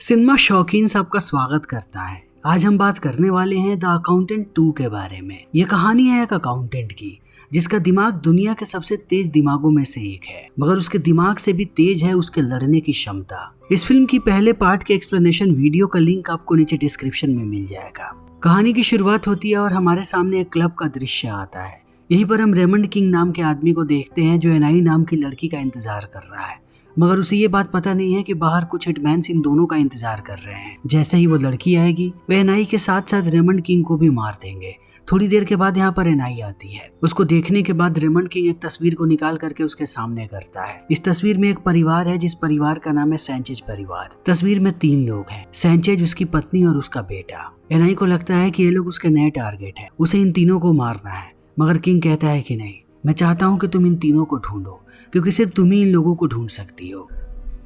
Cinema शौकीन सबका स्वागत करता है। आज हम बात करने वाले हैं द अकाउंटेंट 2 के बारे में। ये कहानी है एक अकाउंटेंट की जिसका दिमाग दुनिया के सबसे तेज दिमागों में से एक है, मगर उसके दिमाग से भी तेज है उसके लड़ने की क्षमता। इस फिल्म की पहले पार्ट के एक्सप्लेनेशन वीडियो का लिंक आपको नीचे डिस्क्रिप्शन में मिल जाएगा। कहानी की शुरुआत होती है और हमारे सामने एक क्लब का दृश्य आता है। यहीं पर हम रेमंड किंग नाम के आदमी को देखते हैं जो एनाई नाम की लड़की का इंतजार कर रहा है, मगर उसे ये बात पता नहीं है कि बाहर कुछ हिटमैन्स इन दोनों का इंतजार कर रहे हैं। जैसे ही वो लड़की आएगी वे एनाई के साथ साथ रेमंड किंग को भी मार देंगे। थोड़ी देर के बाद यहाँ पर एनाई आती है। उसको देखने के बाद रेमंड किंग एक तस्वीर को निकाल करके उसके सामने करता है। इस तस्वीर में एक परिवार है जिस परिवार का नाम है सैंचेज परिवार। तस्वीर में 3 लोग हैं, सैंचेज, उसकी पत्नी और उसका बेटा। एनाई को लगता है कि ये लोग उसके नए टारगेट है, उसे इन तीनों को मारना है, मगर किंग कहता है कि नहीं, मैं चाहता हूँ कि तुम इन तीनों को ढूंढो क्योंकि सिर्फ तुम ही इन लोगों को ढूंढ सकती हो।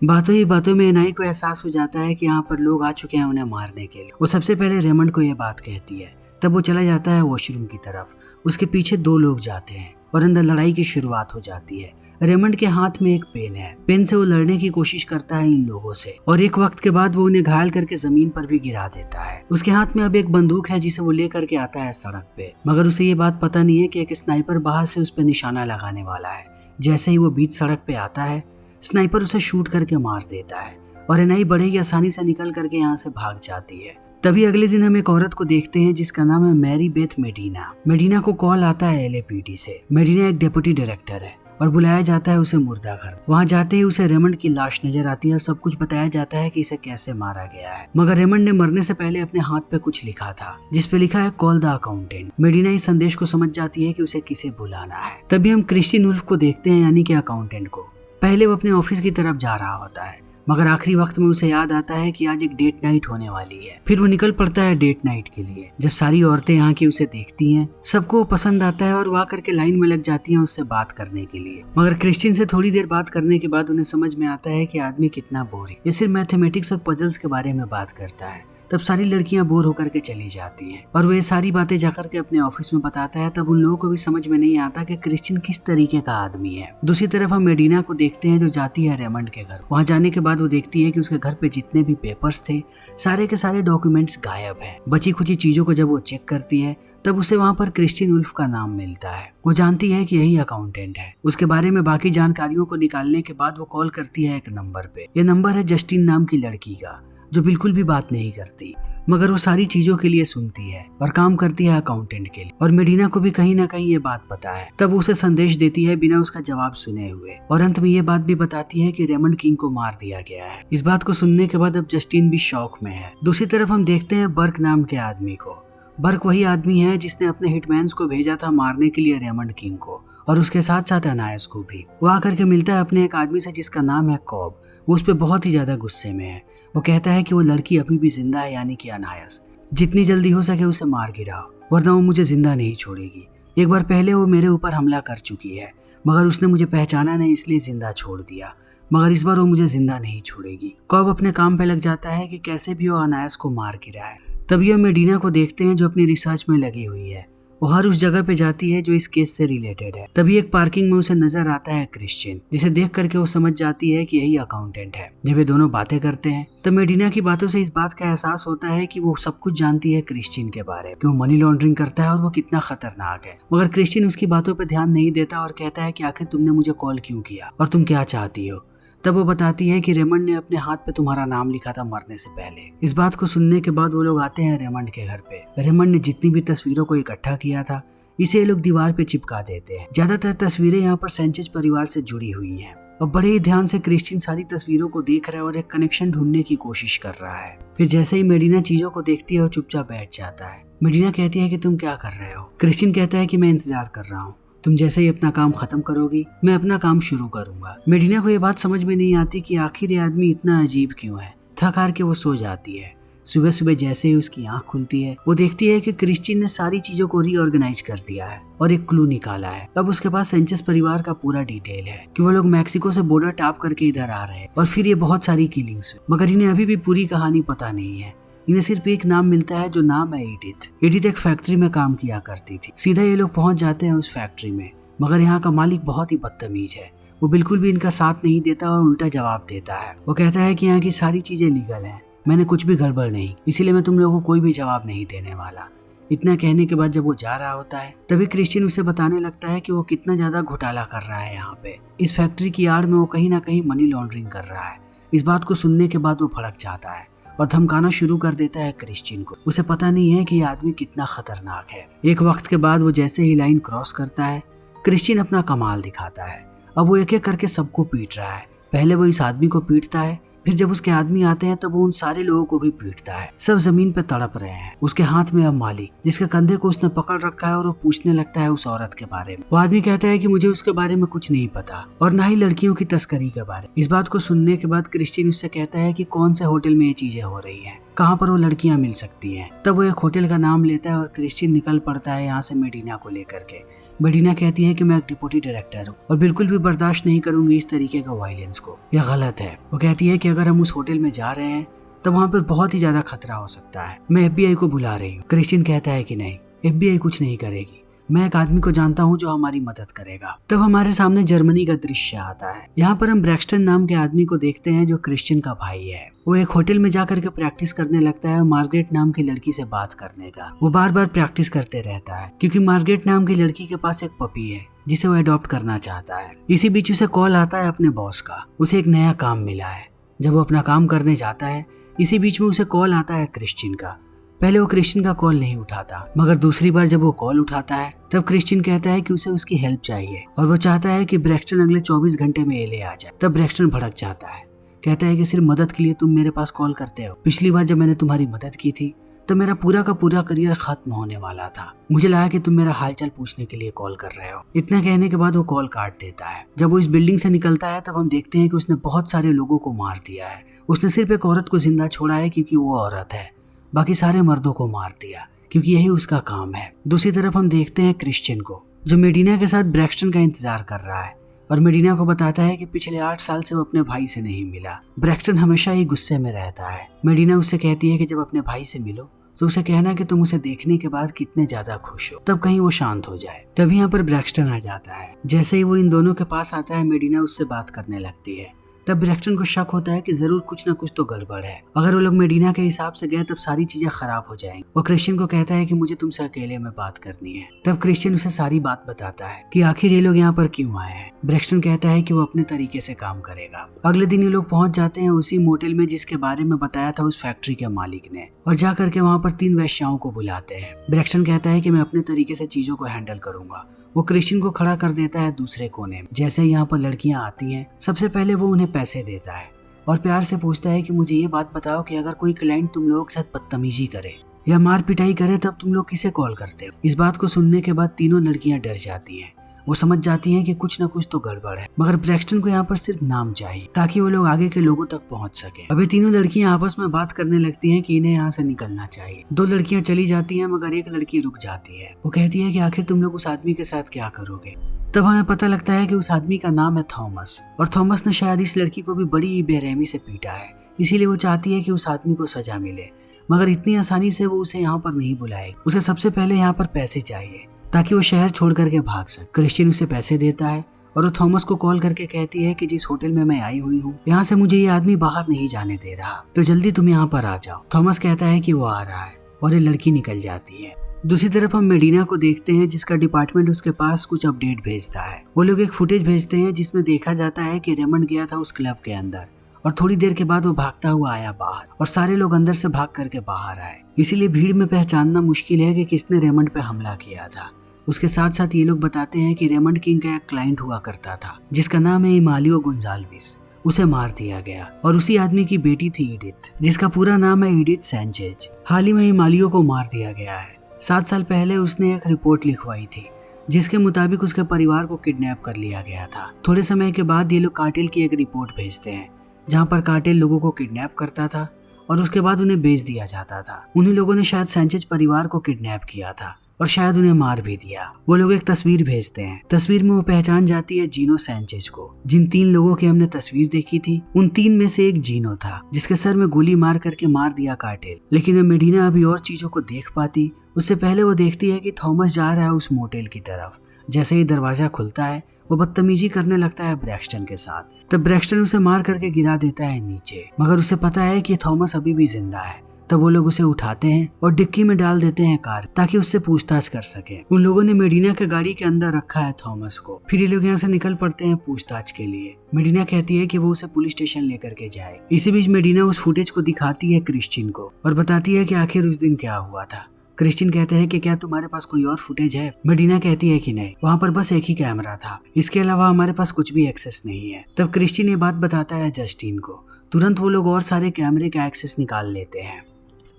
बातों ही बातों में एनाई को एहसास हो जाता है कि यहाँ पर लोग आ चुके हैं उन्हें मारने के लिए। वो सबसे पहले रेमंड को ये बात कहती है, तब वो चला जाता है वॉशरूम की तरफ। उसके पीछे 2 लोग जाते हैं और अंदर लड़ाई की शुरुआत हो जाती है। रेमंड के हाथ में एक पेन है, पेन से वो लड़ने की कोशिश करता है इन लोगों से और एक वक्त के बाद वो उन्हें घायल करके जमीन पर भी गिरा देता है। उसके हाथ में अब एक बंदूक है जिसे वो लेकर के आता है सड़क पे, मगर उसे ये बात पता नहीं है कि एक स्नाइपर बाहर से उस पर निशाना लगाने वाला है। जैसे ही वो बीच सड़क पे आता है, स्नाइपर उसे शूट करके मार देता है और एनाई बड़े ही आसानी से निकल करके यहाँ से भाग जाती है। तभी अगले दिन हम एक औरत को देखते हैं जिसका नाम है मैरी बेथ मेडिना। मेडिना को कॉल आता है LAPD से। मेडिना एक डेप्यूटी डायरेक्टर है और बुलाया जाता है उसे मुर्दा घर। वहाँ जाते ही उसे रेमंड की लाश नजर आती है और सब कुछ बताया जाता है कि इसे कैसे मारा गया है, मगर रेमंड ने मरने से पहले अपने हाथ पे कुछ लिखा था जिसपे लिखा है कॉल द अकाउंटेंट। मेडिना इस संदेश को समझ जाती है कि उसे किसे बुलाना है। तभी हम क्रिस्टिन वुल्फ को देखते हैं, यानी कि अकाउंटेंट को। पहले वो अपने ऑफिस की तरफ जा रहा होता है, मगर आखिरी वक्त में उसे याद आता है कि आज एक डेट नाइट होने वाली है। फिर वो निकल पड़ता है डेट नाइट के लिए। जब सारी औरतें यहाँ की उसे देखती हैं, सबको वो पसंद आता है और वो आकर के लाइन में लग जाती हैं उससे बात करने के लिए। मगर क्रिस्टिन से थोड़ी देर बात करने के बाद उन्हें समझ में आता है कि आदमी कितना बोर है। ये सिर्फ मैथमेटिक्स और पजल्स के बारे में बात करता है। तब सारी लड़कियां बोर होकर के चली जाती हैं और वे सारी बातें जाकर के अपने ऑफिस में बताता है। तब उन लोगों को भी समझ में नहीं आता कि क्रिस्टिन किस तरीके का आदमी है। दूसरी तरफ हम मेडिना को देखते हैं जो जाती है रेमंड के घर। वहां जाने के बाद वो देखती है कि उसके घर पे जितने भी पेपर्स थे, सारे के सारे डॉक्यूमेंट्स गायब हैं। बची खुची चीजों को जब वो चेक करती है तब उसे वहाँ पर क्रिस्टिन वुल्फ का नाम मिलता है। वो जानती है कि यही अकाउंटेंट है। उसके बारे में बाकी जानकारियों को निकालने के बाद वो कॉल करती है एक नंबर पे। ये नंबर है जस्टिन नाम की लड़की का, जो बिल्कुल भी बात नहीं करती, मगर वो सारी चीजों के लिए सुनती है और काम करती है अकाउंटेंट के लिए। और मेडिना को भी कहीं ना कहीं ये बात पता है। तब उसे संदेश देती है बिना उसका जवाब सुने हुए और अंत में ये बात भी बताती है कि रेमंड किंग को मार दिया गया है। इस बात को सुनने के बाद अब जस्टिन भी शौक में है। दूसरी तरफ हम देखते हैं बर्क नाम के आदमी को। बर्क वही आदमी है जिसने अपने हिटमैन्स को भेजा था मारने के लिए रेमंड किंग को और उसके साथ साथ अनायस को भी। वो आकर के मिलता है अपने एक आदमी से जिसका नाम है कॉब। वो उस पर बहुत ही ज्यादा गुस्से में है। वो कहता है कि वो लड़की अभी भी जिंदा है, यानी कि अनायस। जितनी जल्दी हो सके उसे मार गिराओ, वरना वो मुझे जिंदा नहीं छोड़ेगी। एक बार पहले वो मेरे ऊपर हमला कर चुकी है, मगर उसने मुझे पहचाना नहीं इसलिए जिंदा छोड़ दिया, मगर इस बार वो मुझे जिंदा नहीं छोड़ेगी। कॉब अपने काम पे लग जाता है कि कैसे भी वो अनायस को मार गिराए। तभी हम मेडिना को देखते हैं जो अपनी रिसर्च में लगी हुई है। वो हर उस जगह पे जाती है जो इस केस से रिलेटेड है। तभी एक पार्किंग में उसे नजर आता है क्रिस्टिन, जिसे देख करके वो समझ जाती है कि यही अकाउंटेंट है। जब ये दोनों बातें करते हैं तब मेडिना की बातों से इस बात का एहसास होता है कि वो सब कुछ जानती है क्रिस्टिन के बारे में, कि वो मनी लॉन्ड्रिंग करता है और वो कितना खतरनाक है। मगर क्रिस्टिन उसकी बातों पर ध्यान नहीं देता और कहता है कि आखिर तुमने मुझे कॉल क्यों किया और तुम क्या चाहती हो। तब वो बताती है कि रेमंड ने अपने हाथ पे तुम्हारा नाम लिखा था मरने से पहले। इस बात को सुनने के बाद वो लोग आते हैं रेमंड के घर पे। रेमंड ने जितनी भी तस्वीरों को इकट्ठा किया था इसे ये लोग दीवार पे चिपका देते हैं। ज्यादातर तस्वीरें यहाँ पर सैंचेज परिवार से जुड़ी हुई हैं और बड़े ही ध्यान से क्रिस्टिन सारी तस्वीरों को देख रहा है और एक कनेक्शन ढूंढने की कोशिश कर रहा है। फिर जैसे ही मेडिना चीजों को देखती है वो चुपचाप बैठ जाता है। मेडिना कहती है कि तुम क्या कर रहे हो। क्रिस्टिन कहता है कि मैं इंतजार कर रहा हूँ, तुम जैसे ही अपना काम खत्म करोगी मैं अपना काम शुरू करूंगा। मेडिना को ये बात समझ में नहीं आती कि आखिर ये आदमी इतना अजीब क्यों है। थक हार के वो सो जाती है। सुबह सुबह जैसे ही उसकी आंख खुलती है वो देखती है कि क्रिस्टिन ने सारी चीजों को रीऑर्गेनाइज कर दिया है और एक क्लू निकाला है। अब उसके पास सैंचेज परिवार का पूरा डिटेल है कि वो लोग मैक्सिको से बॉर्डर टाप करके इधर आ रहे हैं और फिर ये बहुत सारी किलिंग्स, मगर इन्हें अभी भी पूरी कहानी पता नहीं है। इन्हें सिर्फ एक नाम मिलता है जो नाम है एडिथ। एडिथ एक फैक्ट्री में काम किया करती थी। सीधा ये लोग पहुंच जाते हैं उस फैक्ट्री में, मगर यहाँ का मालिक बहुत ही बदतमीज है। वो बिल्कुल भी इनका साथ नहीं देता और उल्टा जवाब देता है। वो कहता है कि यहाँ की सारी चीजें लीगल हैं, मैंने कुछ भी गड़बड़ नहीं, इसीलिए मैं तुम लोगों को कोई भी जवाब नहीं देने वाला। इतना कहने के बाद जब वो जा रहा होता है तभी क्रिश्चियन उसे बताने लगता है कि वो कितना ज्यादा घोटाला कर रहा है यहाँ पे। इस फैक्ट्री की आड़ में वो कहीं ना कहीं मनी लॉन्ड्रिंग कर रहा है। इस बात को सुनने के बाद वो भड़क जाता है और धमकाना शुरू कर देता है क्रिश्चियन को। उसे पता नहीं है कि ये आदमी कितना खतरनाक है। एक वक्त के बाद वो जैसे ही लाइन क्रॉस करता है, क्रिश्चियन अपना कमाल दिखाता है। अब वो एक एक करके सबको पीट रहा है। पहले वो इस आदमी को पीटता है, फिर जब उसके आदमी आते हैं तब वो उन सारे लोगों को भी पीटता है। सब जमीन पे तड़प रहे हैं। उसके हाथ में अब मालिक, जिसके कंधे को उसने पकड़ रखा है, और वो पूछने लगता है उस औरत के बारे में। वो आदमी कहता है कि मुझे उसके बारे में कुछ नहीं पता और ना ही लड़कियों की तस्करी के बारे में। इस बात को सुनने के बाद क्रिश्चियन उससे कहता है कि कौन से होटल में ये चीजें हो रही है, कहाँ पर वो लड़कियां मिल सकती हैं। तब वो एक होटल का नाम लेता है और क्रिश्चियन निकल पड़ता है यहाँ से मेडिना को लेकर के। मेडिना कहती है कि मैं एक डिप्टी डायरेक्टर हूँ और बिल्कुल भी बर्दाश्त नहीं करूंगी इस तरीके का वायलेंस को, यह गलत है। वो कहती है कि अगर हम उस होटल में जा रहे हैं तब वहाँ पर बहुत ही ज्यादा खतरा हो सकता है, मैं FBI को बुला रही हूँ। क्रिश्चियन कहता है कि नहीं, FBI कुछ नहीं करेगी, मैं एक आदमी को जानता हूँ जो हमारी मदद करेगा। तब हमारे सामने जर्मनी का दृश्य आता है। यहाँ पर हम ब्रैक्सटन नाम के आदमी को देखते हैं जो क्रिश्चियन का भाई है। वो एक होटल में जाकर के प्रैक्टिस करने लगता है मार्गरेट नाम की लड़की से बात करने का। वो बार बार प्रैक्टिस करते रहता है क्योंकि मार्गरेट नाम की लड़की के पास एक पपी है जिसे वो अडॉप्ट करना चाहता है। इसी बीच उसे कॉल आता है अपने बॉस का, उसे एक नया काम मिला है। जब वो अपना काम करने जाता है इसी बीच में उसे कॉल आता है क्रिश्चियन का। पहले वो क्रिश्चियन का कॉल नहीं उठाता, मगर दूसरी बार जब वो कॉल उठाता है तब क्रिश्चियन कहता है कि उसे उसकी हेल्प चाहिए और वो चाहता है कि ब्रैक्सटन अगले 24 घंटे में LA आ जाए। तब ब्रैक्सटन भड़क जाता है, कहता है कि सिर्फ मदद के लिए तुम मेरे पास कॉल करते हो। पिछली बार जब मैंने तुम्हारी मदद की थी तब मेरा पूरा का पूरा करियर खत्म होने वाला था, मुझे लगा कि तुम मेरा हालचाल पूछने के लिए कॉल कर रहे हो। इतना कहने के बाद वो कॉल काट देता है। जब वो इस बिल्डिंग से निकलता है तब हम देखते हैं कि उसने बहुत सारे लोगों को मार दिया है। उसने सिर्फ एक औरत को जिंदा छोड़ा है क्योंकि वो औरत है, बाकी सारे मर्दों को मार दिया क्योंकि यही उसका काम है। दूसरी तरफ हम देखते हैं क्रिश्चियन को जो मेडिना के साथ ब्रैक्सटन का इंतजार कर रहा है और मेडिना को बताता है कि पिछले 8 साल से वो अपने भाई से नहीं मिला। ब्रैक्सटन हमेशा ही गुस्से में रहता है। मेडिना उससे कहती है कि जब अपने भाई से मिलो तो उसे कहना कि तुम उसे देखने के बाद कितने ज्यादा खुश हो, तब कहीं वो शांत हो जाए। तभी यहाँ पर ब्रैक्सटन आ जाता है। जैसे ही वो इन दोनों के पास आता है मेडिना उससे बात करने लगती है। तब ब्रैक्सटन को शक होता है कि जरूर कुछ ना कुछ तो गड़बड़ है। अगर वो लोग मेडिना के हिसाब से गए तब सारी चीजें खराब हो जाएंगी। वो क्रिश्चियन को कहता है कि मुझे तुमसे अकेले में बात करनी है। तब क्रिश्चियन उसे सारी बात बताता है कि आखिर ये लोग यहाँ पर क्यों आए हैं। ब्रैक्सटन कहता है कि वो अपने तरीके से काम करेगा। अगले दिन ये लोग पहुंच जाते हैं उसी मोटेल में जिसके बारे में बताया था उस फैक्ट्री के मालिक ने, और जा करके वहाँ पर 3 वेश्याओं को बुलाते हैं। ब्रैक्सटन कहता है कि मैं अपने तरीके से चीजों को हैंडल करूंगा। वो क्रिश्चियन को खड़ा कर देता है दूसरे कोने में। जैसे यहाँ पर लड़कियां आती हैं सबसे पहले वो उन्हें पैसे देता है और प्यार से पूछता है कि मुझे ये बात बताओ कि अगर कोई क्लाइंट तुम लोगों के साथ बदतमीजी करे या मार पिटाई करे तब तुम लोग किसे कॉल करते हो। इस बात को सुनने के बाद तीनों लड़कियां डर जाती हैं। वो समझ जाती हैं कि कुछ ना कुछ तो गड़बड़ है, मगर ब्रैक्सटन को यहाँ पर सिर्फ नाम चाहिए ताकि वो लोग आगे के लोगों तक पहुँच सके। अभी तीनों लड़कियां आपस में बात करने लगती हैं कि इन्हें यहाँ से निकलना चाहिए। 2 लड़कियां चली जाती हैं मगर एक लड़की रुक जाती है। वो कहती है कि आखिर तुम लोग उस आदमी के साथ क्या करोगे। तब हमें पता लगता है कि उस आदमी का नाम है थॉमस, और थॉमस ने शायद इस लड़की को भी बड़ी बेरहमी से पीटा है, इसीलिए वो चाहती है कि उस आदमी को सजा मिले। मगर इतनी आसानी से वो उसे यहाँ पर नहीं बुलाए। उसे सबसे पहले यहाँ पर पैसे चाहिए ताकि वो शहर छोड़ करके भाग सके। क्रिश्चियन उसे पैसे देता है और वो थॉमस को कॉल करके कहती है कि जिस होटल में मैं आई हुई हूँ यहाँ से मुझे ये आदमी बाहर नहीं जाने दे रहा, तो जल्दी तुम यहाँ पर आ जाओ। थॉमस कहता है कि वो आ रहा है और ये लड़की निकल जाती है। दूसरी तरफ हम मेडिना को देखते हैं जिसका डिपार्टमेंट उसके पास कुछ अपडेट भेजता है। वो लोग एक फुटेज भेजते हैं जिसमें देखा जाता है कि रेमंड गया था उस क्लब के अंदर और थोड़ी देर के बाद वो भागता हुआ आया बाहर और सारे लोग अंदर से भाग करके बाहर आए। इसीलिए भीड़ में पहचानना मुश्किल है कि किसने रेमंड पे हमला किया था। उसके साथ साथ ये लोग बताते हैं कि रेमंड किंग का एक क्लाइंट हुआ करता था जिसका नाम है इमालियो गोंजाल्विस। उसे मार दिया गया और उसी आदमी की बेटी थी एडिथ, जिसका पूरा नाम है एडिथ सैंचेज। हाल ही में इमालियो को मार दिया गया है। 7 साल पहले उसने एक रिपोर्ट लिखवाई थी जिसके मुताबिक उसके परिवार को किडनैप कर लिया गया था। थोड़े समय के बाद ये लोग कार्टेल की एक रिपोर्ट भेजते हैं जहाँ पर कार्टेल लोगों को किडनैप करता था और उसके बाद उन्हें बेच दिया जाता था। उन्हीं लोगों ने शायद सैंचेज परिवार को किडनैप किया था और शायद उन्हें मार भी दिया। वो लोग एक तस्वीर भेजते हैं। तस्वीर में वो पहचान जाती है जीनो सैंचेज को। जिन 3 लोगों की हमने तस्वीर देखी थी उन 3 में से एक जीनो था जिसके सर में गोली मार करके मार दिया कार्टेल। लेकिन अब मेडिना अभी और चीजों को देख पाती उससे पहले वो देखती है कि थॉमस जा रहा है उस मोटेल की तरफ। जैसे ही दरवाजा खुलता है वो बदतमीजी करने लगता है ब्रैक्सटन के साथ। तब ब्रैक्सटन उसे मार करके गिरा देता है नीचे, मगर उसे पता है कि थॉमस अभी भी जिंदा है। तब वो लोग उसे उठाते हैं और डिक्की में डाल देते हैं कार, ताकि उससे पूछताछ कर सके। उन लोगों ने मेडिना के गाड़ी के अंदर रखा है थॉमस को। फिर ये लोग यहाँ से निकल पड़ते हैं पूछताछ के लिए। मेडिना कहती है कि वो उसे पुलिस स्टेशन लेकर के जाए। इसी बीच मेडिना उस फुटेज को दिखाती है क्रिश्चियन को और बताती है कि आखिर उस दिन क्या हुआ था। क्रिश्चियन कहते हैं कि क्या तुम्हारे पास कोई और फुटेज है? मेडिना कहती है कि नहीं, वहाँ पर बस एक ही कैमरा था, इसके अलावा हमारे पास कुछ भी एक्सेस नहीं है। तब क्रिश्चियन ये बात बताता है जस्टिन को। तुरंत वो लोग और सारे कैमरे का एक्सेस निकाल लेते हैं।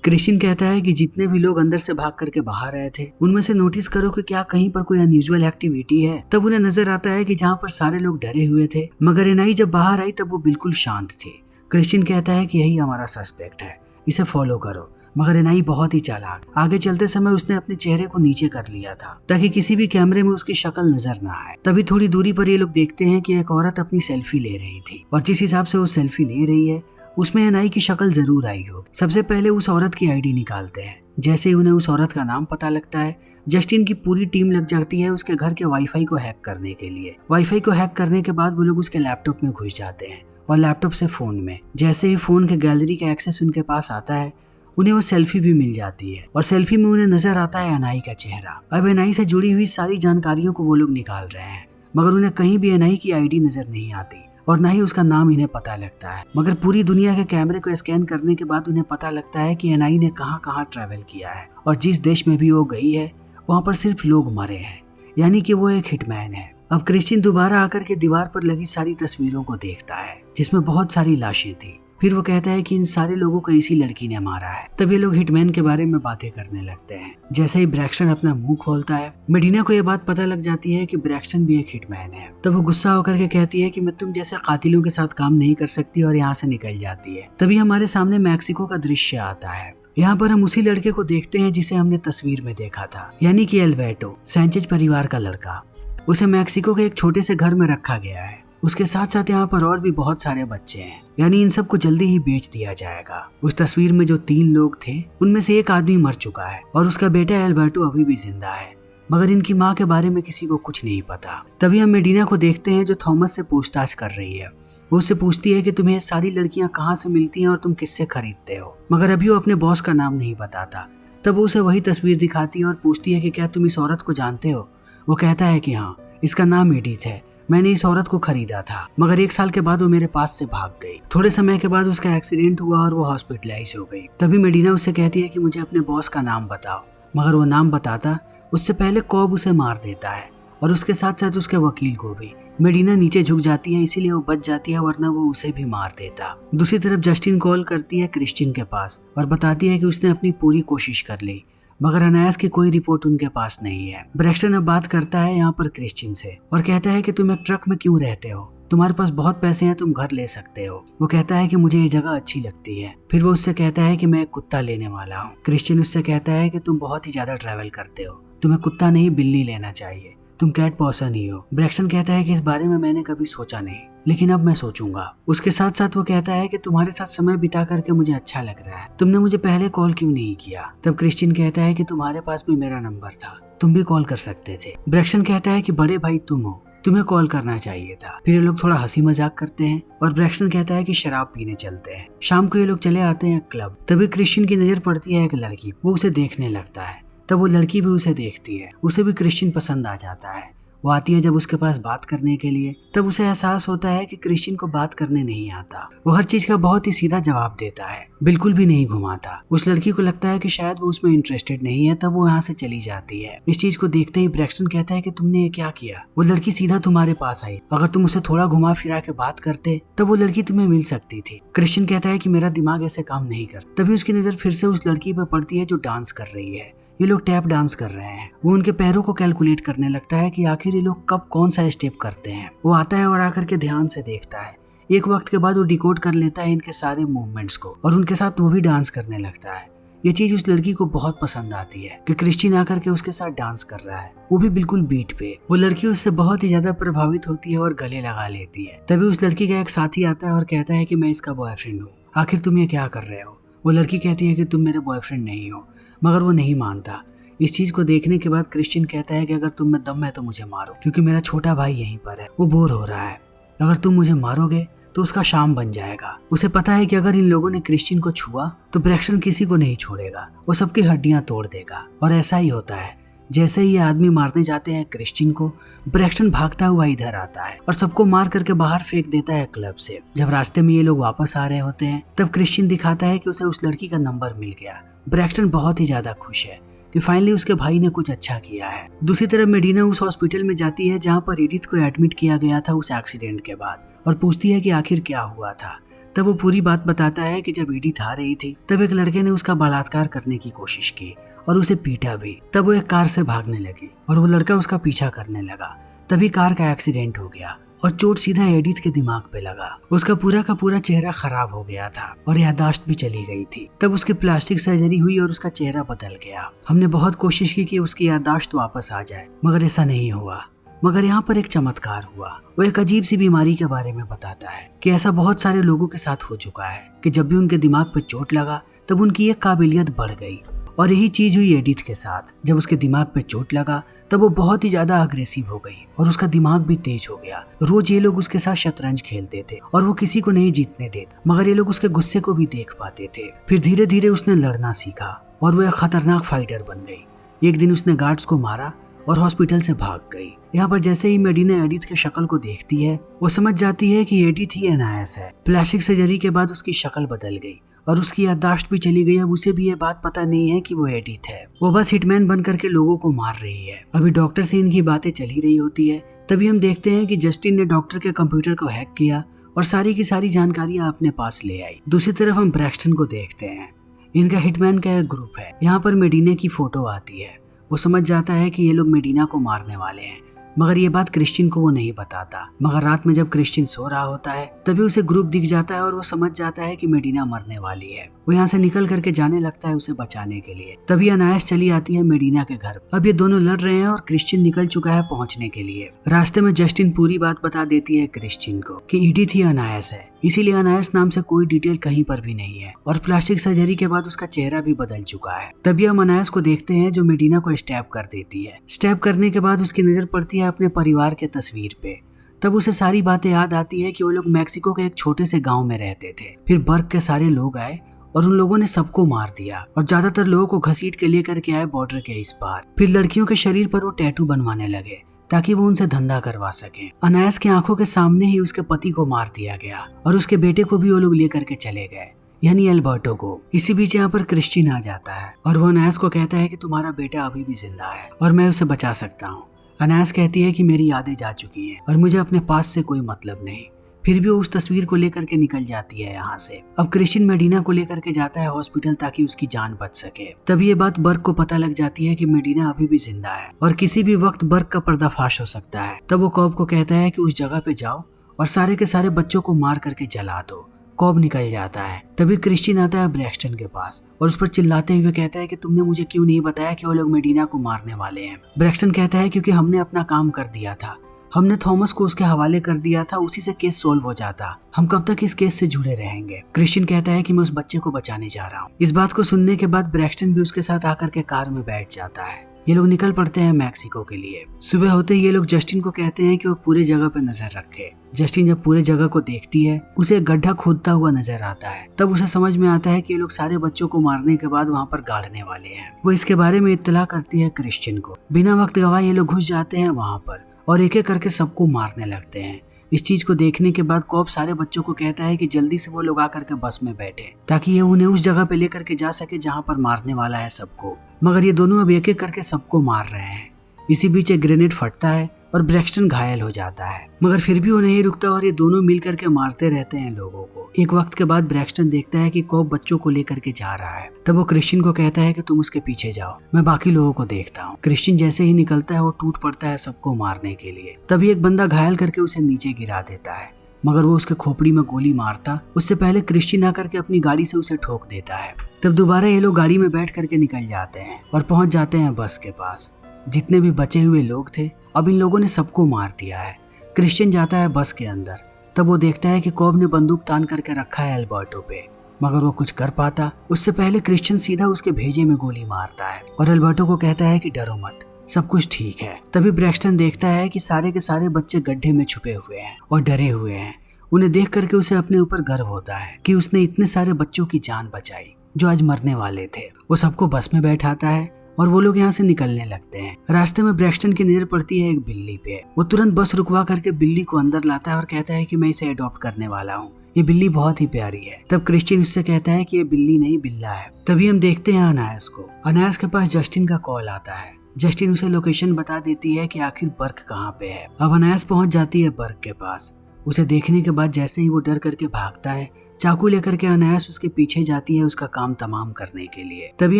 क्रिश्चियन कहता है कि जितने भी लोग अंदर से भाग करके बाहर आए थे, उनमें से नोटिस करो कि क्या कहीं पर कोई अनयूजुअल एक्टिविटी है। तब उन्हें नजर आता है कि जहाँ पर सारे लोग डरे हुए थे, मगर एनाई जब बाहर आई तब वो बिल्कुल शांत थी। क्रिश्चियन कहता है कि यही हमारा सस्पेक्ट है, इसे फॉलो करो। मगर एनाई बहुत ही चालाक, आगे चलते समय उसने अपने चेहरे को नीचे कर लिया था ताकि किसी भी कैमरे में उसकी शक्ल नजर न आए। तभी थोड़ी दूरी पर ये लोग देखते हैं कि एक औरत अपनी सेल्फी ले रही थी और जिस हिसाब से वो सेल्फी ले रही है उसमें एनाई की शक्ल जरूर आई हो। सबसे पहले उस औरत की आईडी निकालते हैं। जैसे ही उन्हें उस औरत का नाम पता लगता है, जस्टिन की पूरी टीम लग जाती है उसके घर के वाईफाई को हैक करने के लिए। वाईफाई को हैक करने के बाद वो लोग उसके लैपटॉप में घुस जाते हैं और लैपटॉप से फोन में। जैसे ही फोन के गैलरी का एक्सेस उनके पास आता है, उन्हें वो सेल्फी भी मिल जाती है और सेल्फी में उन्हें नजर आता है एनाई का चेहरा। अब एनाई से जुड़ी हुई सारी जानकारियों को वो लोग निकाल रहे हैं, मगर उन्हें कहीं भी एनाई की आईडी नजर नहीं आती और न ही उसका नाम इन्हें पता लगता है। मगर पूरी दुनिया के कैमरे को स्कैन करने के बाद उन्हें पता लगता है कि एनाई ने कहां कहां ट्रैवल किया है और जिस देश में भी वो गई है वहां पर सिर्फ लोग मरे हैं, यानी कि वो एक हिटमैन है। अब क्रिश्चियन दोबारा आकर के दीवार पर लगी सारी तस्वीरों को देखता है जिसमें बहुत सारी लाशें थी। फिर वो कहता है कि इन सारे लोगों को इसी लड़की ने मारा है। तब ये लोग हिटमैन के बारे में बातें करने लगते हैं। जैसे ही ब्रैक्सटन अपना मुंह खोलता है, मेडिना को ये बात पता लग जाती है कि ब्रैक्सटन भी एक हिटमैन है। तब वो गुस्सा होकर के कहती है कि मैं तुम जैसे कातिलों के साथ काम नहीं कर सकती और यहाँ से निकल जाती है। तभी हमारे सामने मैक्सिको का दृश्य आता है। यहाँ पर हम उसी लड़के को देखते हैं जिसे हमने तस्वीर में देखा था, यानी कि एल्वेटो, सैंचेज परिवार का लड़का। उसे मैक्सिको के एक छोटे से घर में रखा गया है। उसके साथ साथ यहाँ पर और भी बहुत सारे बच्चे हैं, यानी इन सबको जल्दी ही बेच दिया जाएगा। उस तस्वीर में जो 3 लोग थे उनमें से एक आदमी मर चुका है और उसका बेटा एल्बर्टो अभी भी जिंदा है, मगर इनकी माँ के बारे में किसी को कुछ नहीं पता। तभी हम मेडिना को देखते हैं जो थॉमस से पूछताछ कर रही है। वो उससे पूछती है कि तुम्हें सारी लड़कियां कहाँ से मिलती हैं और तुम किससे खरीदते हो, मगर अभी वो अपने बॉस का नाम नहीं बताता। तब वो उसे वही तस्वीर दिखाती है और पूछती है कि क्या तुम इस औरत को जानते हो। वो कहता है कि हाँ, इसका नाम एडिथ है, मैंने इस औरत को खरीदा था, मगर 1 साल के बाद वो मेरे पास से भाग गई। थोड़े समय के बाद उसका एक्सीडेंट हुआ और वो हॉस्पिटलाइज हो गई। तभी मेडिना उससे कहती है कि मुझे अपने बॉस का नाम बताओ, मगर वो नाम बताता उससे पहले कॉब उसे मार देता है और उसके साथ साथ उसके वकील को भी। मेडिना नीचे झुक जाती है, इसीलिए वो बच जाती है, वरना वो उसे भी मार देता। दूसरी तरफ जस्टिन कॉल करती है क्रिश्चियन के पास और बताती है कि उसने अपनी पूरी कोशिश कर ली, मगर अनायास की कोई रिपोर्ट उनके पास नहीं है। ब्रैक्सटन अब बात करता है यहाँ पर क्रिश्चियन से और कहता है कि तुम एक ट्रक में क्यों रहते हो, तुम्हारे पास बहुत पैसे हैं, तुम घर ले सकते हो। वो कहता है कि मुझे ये जगह अच्छी लगती है। फिर वो उससे कहता है कि मैं एक कुत्ता लेने वाला हूँ। क्रिश्चियन उससे कहता है कि तुम बहुत ही ज्यादा ट्रैवल करते हो, तुम्हें कुत्ता नहीं बिल्ली लेना चाहिए, तुम कैट पर्सन ही हो। ब्रैक्सटन कहता है कि इस बारे में मैंने कभी सोचा नहीं, लेकिन अब मैं सोचूंगा। उसके साथ साथ वो कहता है कि तुम्हारे साथ समय बिता करके मुझे अच्छा लग रहा है, तुमने मुझे पहले कॉल क्यों नहीं किया। तब क्रिश्चियन कहता है कि तुम्हारे पास भी मेरा नंबर था, तुम भी कॉल कर सकते थे। ब्रैक्सटन कहता है कि बड़े भाई तुम हो, तुम्हें कॉल करना चाहिए था। फिर ये लोग थोड़ा हंसी मजाक करते हैं और ब्रैक्सटन कहता है कि शराब पीने चलते हैं। शाम को ये लोग चले आते हैं क्लब। तभी क्रिश्चियन की नजर पड़ती है एक लड़की, वो उसे देखने लगता है। तब वो लड़की भी उसे देखती है, उसे भी क्रिश्चियन पसंद आ जाता है। वो आती है जब उसके पास बात करने के लिए, तब उसे एहसास होता है कि क्रिश्चियन को बात करने नहीं आता। वो हर चीज का बहुत ही सीधा जवाब देता है, बिल्कुल भी नहीं घुमाता। उस लड़की को लगता है कि शायद वो उसमें इंटरेस्टेड नहीं है, तब वो यहाँ से चली जाती है। इस चीज को देखते ही ब्रैक्सटन कहता है कि तुमने ये क्या किया, वो लड़की सीधा तुम्हारे पास आई, अगर तुम उसे थोड़ा घुमा फिरा के बात करते तब वो लड़की तुम्हें मिल सकती थी। क्रिश्चियन कहता है कि मेरा दिमाग ऐसे काम नहीं करता। तभी उसकी नजर फिर से उस लड़की पर पड़ती है जो डांस कर रही है। ये लोग टैप डांस कर रहे हैं। वो उनके पैरों को कैलकुलेट करने लगता है कि आखिर ये लोग कब कौन सा स्टेप करते हैं। वो आता है और आकर के ध्यान से देखता है। एक वक्त के बाद वो डिकोड कर लेता है इनके सारे मूवमेंट्स को और उनके साथ वो भी डांस करने लगता है। ये चीज उस लड़की को बहुत पसंद आती है कि क्रिश्चियन आकर के उसके साथ डांस कर रहा है, वो भी बिल्कुल बीट पे। वो लड़की उससे बहुत ही ज्यादा प्रभावित होती है और गले लगा लेती है। तभी उस लड़की का एक साथी आता है और कहता है कि मैं इसका बॉयफ्रेंड हूँ, आखिर तुम ये क्या कर रहे हो। वो लड़की कहती है कि तुम मेरे बॉयफ्रेंड नहीं हो, मगर वो नहीं मानता। इस चीज को देखने के बाद क्रिश्चियन कहता है कि अगर तुम में दम है तो मुझे मारो, क्योंकि मेरा छोटा भाई यहीं पर है, वो बोर हो रहा है। अगर तुम मुझे मारोगे तो उसका शाम बन जाएगा। उसे पता है कि अगर इन लोगों ने क्रिश्चियन को छुआ तो ब्रैक्सटन किसी को नहीं छोड़ेगा, वो सबकी हड्डियां तोड़ देगा। और ऐसा ही होता है। जैसे ही ये आदमी मारने जाते हैं क्रिश्चियन को, ब्रैक्सटन भागता हुआ इधर आता है और सबको मार करके बाहर फेंक देता है क्लब से। जब रास्ते में ये लोग वापस आ रहे होते हैं तब क्रिश्चियन दिखाता है कि उसे उस लड़की का नंबर मिल गया। ब्रैक्सटन बहुत ही ज्यादा खुश है कि फाइनली उसके भाई ने कुछ अच्छा किया है। दूसरी तरफ मेडिना उस हॉस्पिटल में जाती है जहाँ पर एडिथ को एडमिट किया गया था उस एक्सीडेंट के बाद, और पूछती है कि आखिर क्या हुआ था। तब वो पूरी बात बताता है कि जब एडिथ आ रही थी तब एक लड़के ने उसका बलात्कार करने की कोशिश की और उसे पीटा भी। तब वो एक कार से भागने लगी और वो लड़का उसका पीछा करने लगा। तभी कार का एक्सीडेंट हो गया और चोट सीधा एडिथ के दिमाग पे लगा। उसका पूरा का पूरा चेहरा खराब हो गया था और याददाश्त भी चली गई थी। तब उसकी प्लास्टिक सर्जरी हुई और उसका चेहरा बदल गया। हमने बहुत कोशिश की कि उसकी याददाश्त वापस आ जाए, मगर ऐसा नहीं हुआ। मगर यहाँ पर एक चमत्कार हुआ। वो एक अजीब सी बीमारी के बारे में बताता है कि ऐसा बहुत सारे लोगों के साथ हो चुका है कि जब भी उनके दिमाग पे चोट लगा तब उनकी एक काबिलियत बढ़ गई। और यही चीज हुई एडिथ के साथ। जब उसके दिमाग पे चोट लगा तब वो बहुत ही ज्यादा अग्रेसिव हो गई और उसका दिमाग भी तेज हो गया। रोज ये लोग उसके साथ शतरंज खेलते थे और वो किसी को नहीं जीतने देते, मगर ये लोग उसके गुस्से को भी देख पाते थे। फिर धीरे धीरे उसने लड़ना सीखा और वो एक खतरनाक फाइटर बन गई। एक दिन उसने गार्ड्स को मारा और हॉस्पिटल से भाग गई। यहाँ पर जैसे ही मेडिना एडिथ के शक्ल को देखती है वो समझ जाती है कि एडिथ ही एनायस है। प्लास्टिक सर्जरी के बाद उसकी शक्ल बदल गई और उसकी याददाश्त भी चली गई। अब उसे भी ये बात पता नहीं है कि वो एडिथ है। वो बस हिटमैन बन करके लोगों को मार रही है। अभी डॉक्टर से इनकी बातें चल ही रही होती है, तभी हम देखते हैं कि जस्टिन ने डॉक्टर के कंप्यूटर को हैक किया और सारी की सारी जानकारियां अपने पास ले आई। दूसरी तरफ हम ब्रैक्सटन को देखते हैं। इनका हिटमैन का एक ग्रुप है। यहाँ पर मेडिना की फोटो आती है। वो समझ जाता है कि ये लोग मेडिना को मारने वाले हैं, मगर ये बात क्रिश्चियन को वो नहीं बताता। मगर रात में जब क्रिश्चियन सो रहा होता है तभी उसे ग्रुप दिख जाता है और वो समझ जाता है कि मेडिना मरने वाली है। वो यहाँ से निकल करके जाने लगता है उसे बचाने के लिए। तभी अनायास चली आती है मेडिना के घर। अब ये दोनों लड़ रहे हैं और क्रिश्चियन निकल चुका है पहुंचने के लिए। रास्ते में जस्टिन पूरी बात बता देती है क्रिश्चियन को कि एडिथ ही अनायास है, इसीलिए अनायास नाम से कोई डिटेल कहीं पर भी नहीं है और प्लास्टिक सर्जरी के बाद उसका चेहरा भी बदल चुका है। तभी हम अनायास को देखते हैं जो मेडिना को स्टैब कर देती है। स्टैब करने के बाद उसकी नजर पड़ती है अपने परिवार के तस्वीर पे। तब उसे सारी बातें याद आती है कि वो लोग मैक्सिको के एक छोटे से गांव में रहते थे। फिर बर्ग के सारे लोग आए और उन लोगों ने सबको मार दिया और ज्यादातर लोगों को घसीट के लेकर के आए बॉर्डर के इस पार। फिर लड़कियों के शरीर पर वो टैटू बनवाने लगे ताकि वो उनसे धंधा करवा सके। अनायास की आंखों के सामने ही उसके पति को मार दिया गया और उसके बेटे को भी वो लोग लेकर के चले गए, यानी एल्बर्टो को। इसी बीच यहाँ पर क्रिश्चियन आ जाता है और वो अनायास को कहता है कि तुम्हारा बेटा अभी भी जिंदा है और मैं उसे बचा सकता हूँ। अनायास कहती है कि मेरी यादें जा चुकी हैं और मुझे अपने पास से कोई मतलब नहीं। फिर भी वो उस तस्वीर को लेकर के निकल जाती है यहाँ से। अब क्रिश्चियन मेडिना को लेकर के जाता है हॉस्पिटल ताकि उसकी जान बच सके। तभी ये बात बर्ग को पता लग जाती है कि मेडिना अभी भी जिंदा है और किसी भी वक्त बर्ग का पर्दाफाश हो सकता है। तब वो कॉब को कहता है कि उस जगह पे जाओ और सारे के सारे बच्चों को मार करके जला दो। कॉब निकल जाता है। तभी क्रिश्चियन आता है ब्रैक्सटन के पास और उस पर चिल्लाते हुए कहता है कि तुमने मुझे क्यों नहीं बताया कि वो लोग मेडिना को मारने वाले हैं। ब्रैक्सटन कहता है क्योंकि हमने अपना काम कर दिया था, हमने थॉमस को उसके हवाले कर दिया था, उसी से केस सोल्व हो जाता। हम कब तक इस केस से जुड़े रहेंगे। क्रिश्चियन कहता है कि मैं उस बच्चे को बचाने जा रहा हूँ। इस बात को सुनने के बाद ब्रैक्सटन भी उसके साथ आकर के कार में बैठ जाता है। ये लोग निकल पड़ते हैं मैक्सिको के लिए। सुबह होते ही ये लोग जस्टिन को कहते हैं कि वो पूरे जगह पे नजर रखे। जस्टिन जब पूरे जगह को देखती है उसे एक गड्ढा खोदता हुआ नजर आता है। तब उसे समझ में आता है कि ये लोग सारे बच्चों को मारने के बाद वहाँ पर गाड़ने वाले हैं। वो इसके बारे में इत्तला करती है क्रिश्चियन को। बिना वक्त गवाए ये लोग घुस जाते हैं वहाँ पर और एक एक करके सबको मारने लगते हैं। इस चीज को देखने के बाद कॉब सारे बच्चों को कहता है कि जल्दी से वो लोग आकर के बस में बैठे ताकि ये उन्हें उस जगह पे लेकर के जा सके जहाँ पर मारने वाला है सबको। मगर ये दोनों अब एक एक करके सबको मार रहे हैं। इसी बीच एक ग्रेनेड फटता है और ब्रैक्सटन घायल हो जाता है, मगर फिर भी वो नहीं रुकता और ये दोनों मिल करके मारते रहते हैं लोगों को। एक वक्त के बाद ब्रैक्सटन देखता है कि कॉब बच्चों को लेकर के जा रहा है। तब वो क्रिश्चियन को कहता है कि तुम उसके पीछे जाओ, मैं बाकी लोगों को देखता हूँ। क्रिश्चियन जैसे ही निकलता है वो टूट पड़ता है सबको मारने के लिए। तभी एक बंदा घायल करके उसे नीचे गिरा देता है, मगर वो उसके खोपड़ी में गोली मारता उससे पहले क्रिश्चियन आकर के अपनी गाड़ी से उसे ठोक देता है। तब दोबारा ये लोग गाड़ी में बैठ करके निकल जाते हैं और पहुंच जाते हैं बस के पास। जितने भी बचे हुए लोग थे अब इन लोगों ने सबको मार दिया है। क्रिश्चियन जाता है बस के अंदर। तब वो देखता है कि कॉब ने बंदूक तान करके रखा है एल्बर्टो पे मगर वो कुछ कर पाता उससे पहले क्रिश्चियन सीधा उसके भेजे में गोली मारता है और अल्बर्टो को कहता है कि डरो मत, सब कुछ ठीक है। तभी ब्रैक्सटन देखता है कि सारे के सारे बच्चे गड्ढे में छुपे हुए हैं और डरे हुए हैं। उन्हें देख करके उसे अपने ऊपर गर्व होता है कि उसने इतने सारे बच्चों की जान बचाई जो आज मरने वाले थे। वो सबको बस में बैठाता है और वो लोग यहाँ से निकलने लगते हैं। रास्ते में ब्रैक्सटन की नजर पड़ती है एक बिल्ली पे। वो तुरंत बस रुकवा करके बिल्ली को अंदर लाता है और कहता है कि मैं इसे अडॉप्ट करने वाला हूँ, ये बिल्ली बहुत ही प्यारी है। तब क्रिश्चियन उससे कहता है कि ये बिल्ली नहीं बिल्ला है। तभी हम देखते हैं अनायास को। अनायास के पास जस्टिन का कॉल आता है। जस्टिन उसे लोकेशन बता देती है कि आखिर बर्क कहाँ पे है। अब अनायास पहुंच जाती है बर्क के पास। उसे देखने के बाद जैसे ही वो डर करके भागता है, चाकू लेकर के अनायास उसके पीछे जाती है उसका काम तमाम करने के लिए। तभी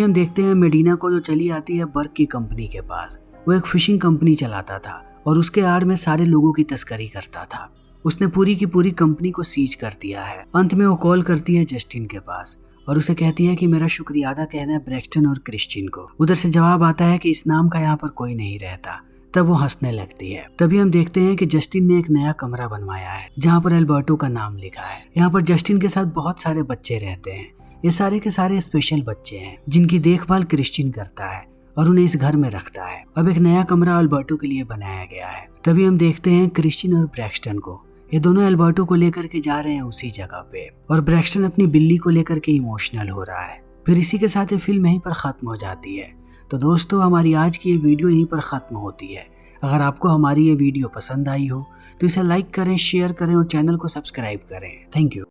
हम देखते हैं मेडिना को जो चली आती है बर्क की कंपनी के पास। वो एक फिशिंग कंपनी चलाता था और उसके आड़ में सारे लोगों की तस्करी करता था। उसने पूरी की पूरी कंपनी को सीज कर दिया है। अंत में वो कॉल करती है जस्टिन के पास और उसे कहती है कि मेरा शुक्रिया अदा कहना है ब्रैक्सटन और क्रिश्चियन को। उधर से जवाब आता है कि इस नाम का यहाँ पर कोई नहीं रहता। तब वो हंसने लगती है। तभी हम देखते हैं कि जस्टिन ने एक नया कमरा बनवाया है जहाँ पर अल्बर्टो का नाम लिखा है। यहाँ पर जस्टिन के साथ बहुत सारे बच्चे रहते हैं। ये सारे के सारे स्पेशल बच्चे हैं जिनकी देखभाल क्रिश्चियन करता है और उन्हें इस घर में रखता है। अब एक नया कमरा अल्बर्टो के लिए बनाया गया है। तभी हम देखते हैं क्रिश्चियन और ब्रैक्सटन को। ये दोनों अल्बर्टो को लेकर के जा रहे हैं उसी जगह पे और ब्रैक्सटन अपनी बिल्ली को लेकर के इमोशनल हो रहा है। फिर इसी के साथ ये फिल्म यहीं पर खत्म हो जाती है। तो दोस्तों, हमारी आज की ये वीडियो यहीं पर खत्म होती है। अगर आपको हमारी ये वीडियो पसंद आई हो तो इसे लाइक करें, शेयर करें और चैनल को सब्सक्राइब करें। Thank you.